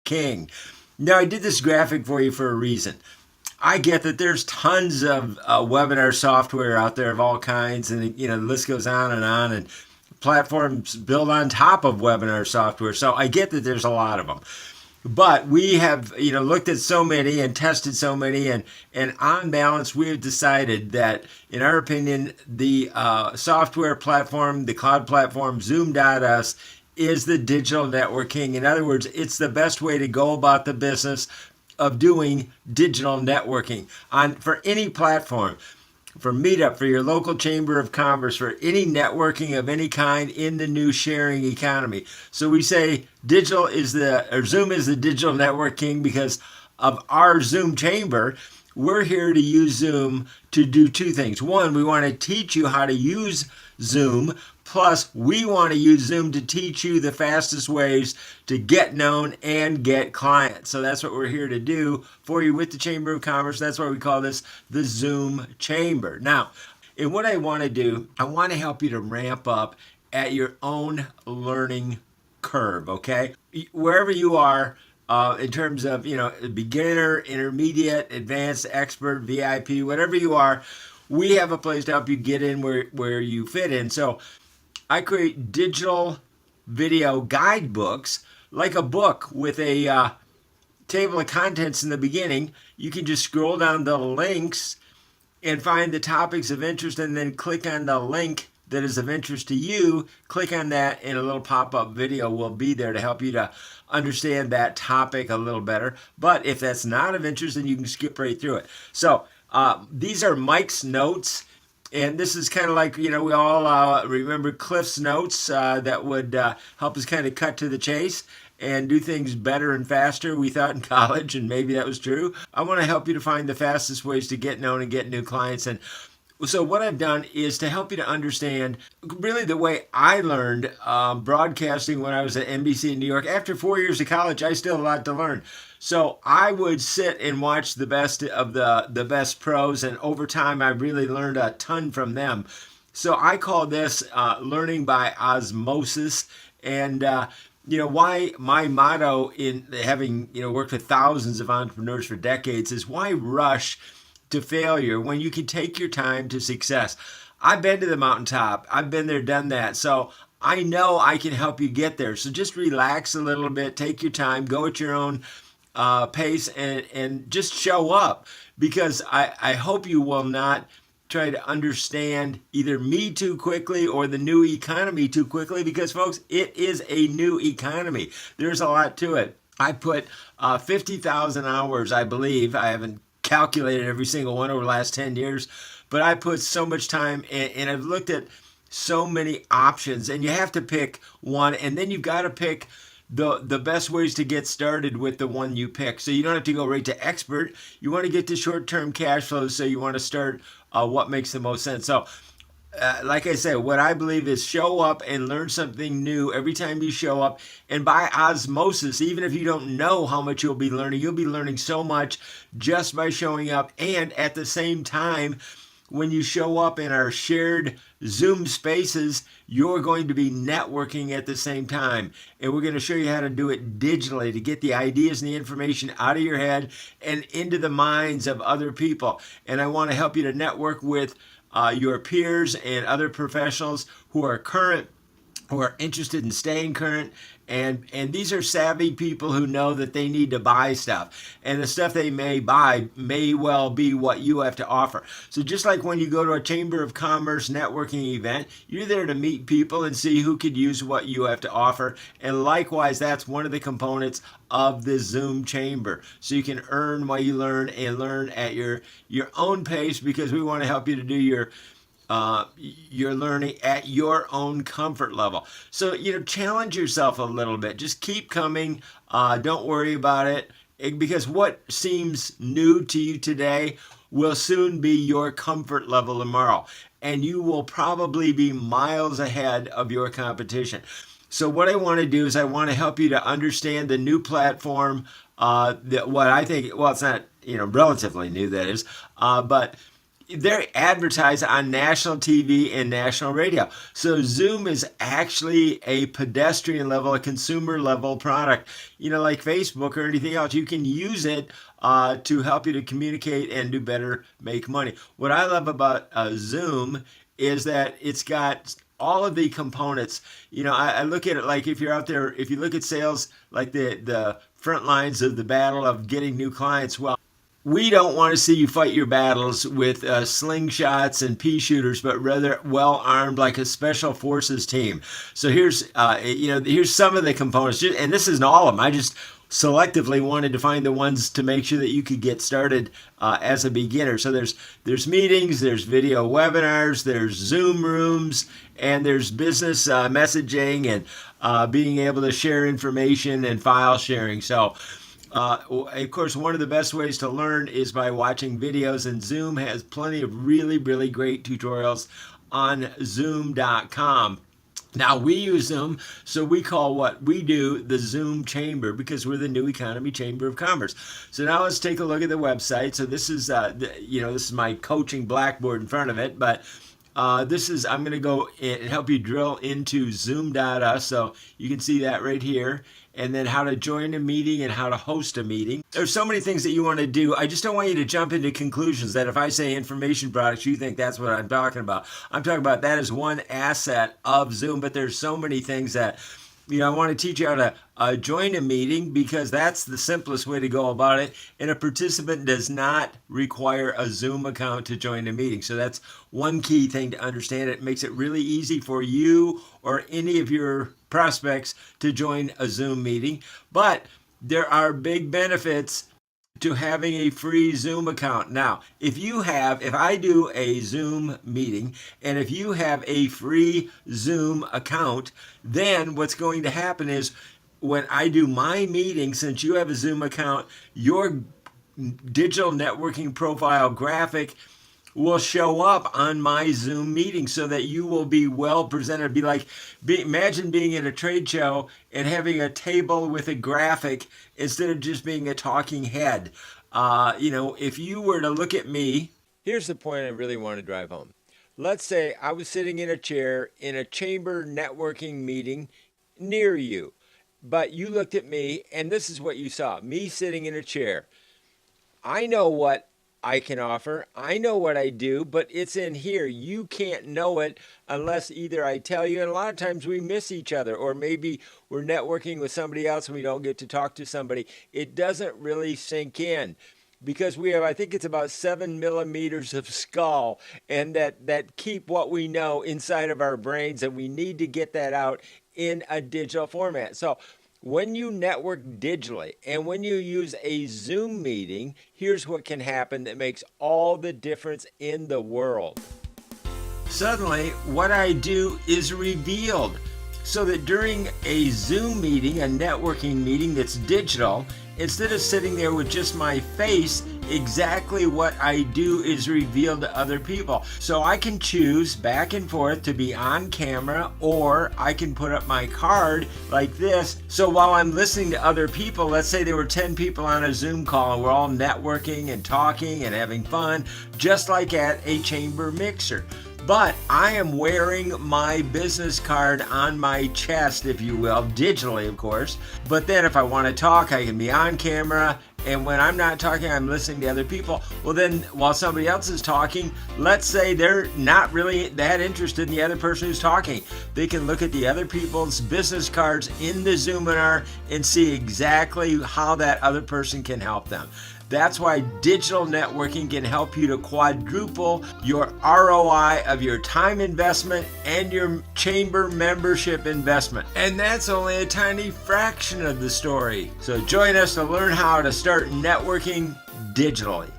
king. Now, I did this graphic for you for a reason. I get that there's tons of webinar software out there of all kinds, and the list goes on, and platforms build on top of webinar software. So I get that there's a lot of them. But we have, looked at so many and tested so many, and on balance, we have decided that, in our opinion, the software platform, the cloud platform, Zoom.us, is the digital networking. In other words, it's the best way to go about the business of doing digital networking for any platform. For Meetup, for your local chamber of commerce, for any networking of any kind in the new sharing economy. So we say Zoom is the digital networking because of our Zoom chamber. We're here to use Zoom to do two things. One, we want to teach you how to use Zoom. Plus, we want to use Zoom to teach you the fastest ways to get known and get clients. So that's what we're here to do for you with the Chamber of Commerce. That's why we call this the Zoom Chamber. Now, and what I want to do, I want to help you to ramp up at your own learning curve, okay? Wherever you are, in terms of, beginner, intermediate, advanced, expert, VIP, whatever you are, we have a place to help you get in where you fit in. So I create digital video guidebooks, like a book with a table of contents in the beginning. You can just scroll down the links and find the topics of interest, and then click on the link that is of interest to you. Click on that, and a little pop-up video will be there to help you to understand that topic a little better. But if that's not of interest, then you can skip right through it. So these are Mike's notes. And this is kind of like, we all remember Cliff's notes that would help us kind of cut to the chase and do things better and faster, we thought in college, and maybe that was true. I want to help you to find the fastest ways to get known and get new clients. And so what I've done is to help you to understand really the way I learned broadcasting when I was at NBC in New York. After 4 years of college, I still have a lot to learn. So I would sit and watch the best of the best pros, and over time I really learned a ton from them. So I call this learning by osmosis. And why my motto in having worked with thousands of entrepreneurs for decades is, why rush to failure when you can take your time to success? I've been to the mountaintop. I've been there, done that. So I know I can help you get there. So just relax a little bit, take your time, go at your own pace, and just show up, because I hope you will not try to understand either me too quickly or the new economy too quickly, because folks, it is a new economy. There's a lot to it. I put 50,000 hours, I believe. I haven't calculated every single one over the last 10 years, but I put so much time, and I've looked at so many options, and you have to pick one, and then you've got to pick the best ways to get started with the one you pick. So you don't have to go right to expert. You want to get to short-term cash flows, so you want to start what makes the most sense. So like I said, what I believe is show up and learn something new every time you show up. And by osmosis, even if you don't know how much you'll be learning so much just by showing up. And at the same time, when you show up in our shared Zoom spaces, you're going to be networking at the same time. And we're going to show you how to do it digitally to get the ideas and the information out of your head and into the minds of other people. And I want to help you to network with your peers and other professionals who are current, who are interested in staying current. And these are savvy people who know that they need to buy stuff. And the stuff they may buy may well be what you have to offer. So just like when you go to a Chamber of Commerce networking event, you're there to meet people and see who could use what you have to offer. And likewise, that's one of the components of the Zoom Chamber. So you can earn while you learn, and learn at your own pace, because we want to help you to do your learning at your own comfort level. So, challenge yourself a little bit. Just keep coming. Don't worry about it, because what seems new to you today will soon be your comfort level tomorrow. And you will probably be miles ahead of your competition. So what I want to do is I want to help you to understand the new platform, that what I think, well, it's not, relatively new, that is, but They advertise on national TV and national radio. So Zoom is actually a pedestrian level, a consumer level product. Like Facebook or anything else, you can use it to help you to communicate and do better, make money. What I love about Zoom is that it's got all of the components. I look at it like if you're out there, if you look at sales, like the front lines of the battle of getting new clients, well, we don't want to see you fight your battles with slingshots and pea shooters, but rather well armed like a special forces team. So here's some of the components, and this isn't all of them. I just selectively wanted to find the ones to make sure that you could get started as a beginner. So there's meetings, there's video webinars, there's Zoom rooms, and there's business messaging and being able to share information and file sharing. So of course, one of the best ways to learn is by watching videos, and Zoom has plenty of really, really great tutorials on Zoom.com. Now, we use Zoom, so we call what we do the Zoom Chamber, because we're the New Economy Chamber of Commerce. So now let's take a look at the website. So this is, this is my coaching blackboard in front of it, but I'm going to go and help you drill into Zoom.us. So you can see that right here. And then how to join a meeting and how to host a meeting. There's so many things that you want to do. I just don't want you to jump into conclusions that if I say information products, you think that's what I'm talking about. I'm talking about that is one asset of Zoom, but there's so many things that, I want to teach you how to join a meeting, because that's the simplest way to go about it. And a participant does not require a Zoom account to join a meeting. So that's one key thing to understand. It makes it really easy for you or any of your prospects to join a Zoom meeting. But there are big benefits to having a free Zoom account. Now, if I do a Zoom meeting and if you have a free Zoom account, then what's going to happen is when I do my meeting, since you have a Zoom account, your digital networking profile graphic will show up on my Zoom meeting so that you will be well presented. Imagine being at a trade show and having a table with a graphic instead of just being a talking head. If you were to look at me, here's the point I really want to drive home. Let's say I was sitting in a chair in a chamber networking meeting near you, but you looked at me and this is what you saw, me sitting in a chair. I know what I can offer. I know what I do, but it's in here. You can't know it unless either I tell you, and a lot of times we miss each other, or maybe we're networking with somebody else and we don't get to talk to somebody. It doesn't really sink in because we have, I think it's about 7 millimeters of skull, and that keep what we know inside of our brains, and we need to get that out in a digital format. So when you network digitally and when you use a Zoom meeting, here's what can happen that makes all the difference in the world. Suddenly, what I do is revealed, so that during a Zoom meeting, a networking meeting that's digital, instead of sitting there with just my face, exactly what I do is revealed to other people. So I can choose back and forth to be on camera, or I can put up my card like this. So while I'm listening to other people, let's say there were 10 people on a Zoom call and we're all networking and talking and having fun, just like at a chamber mixer. But I am wearing my business card on my chest, if you will, digitally, of course. But then if I want to talk, I can be on camera. And when I'm not talking, I'm listening to other people. Well, then while somebody else is talking, let's say they're not really that interested in the other person who's talking. They can look at the other people's business cards in the Zoominar and see exactly how that other person can help them. That's why digital networking can help you to quadruple your ROI of your time investment and your chamber membership investment. And that's only a tiny fraction of the story. So join us to learn how to start networking digitally.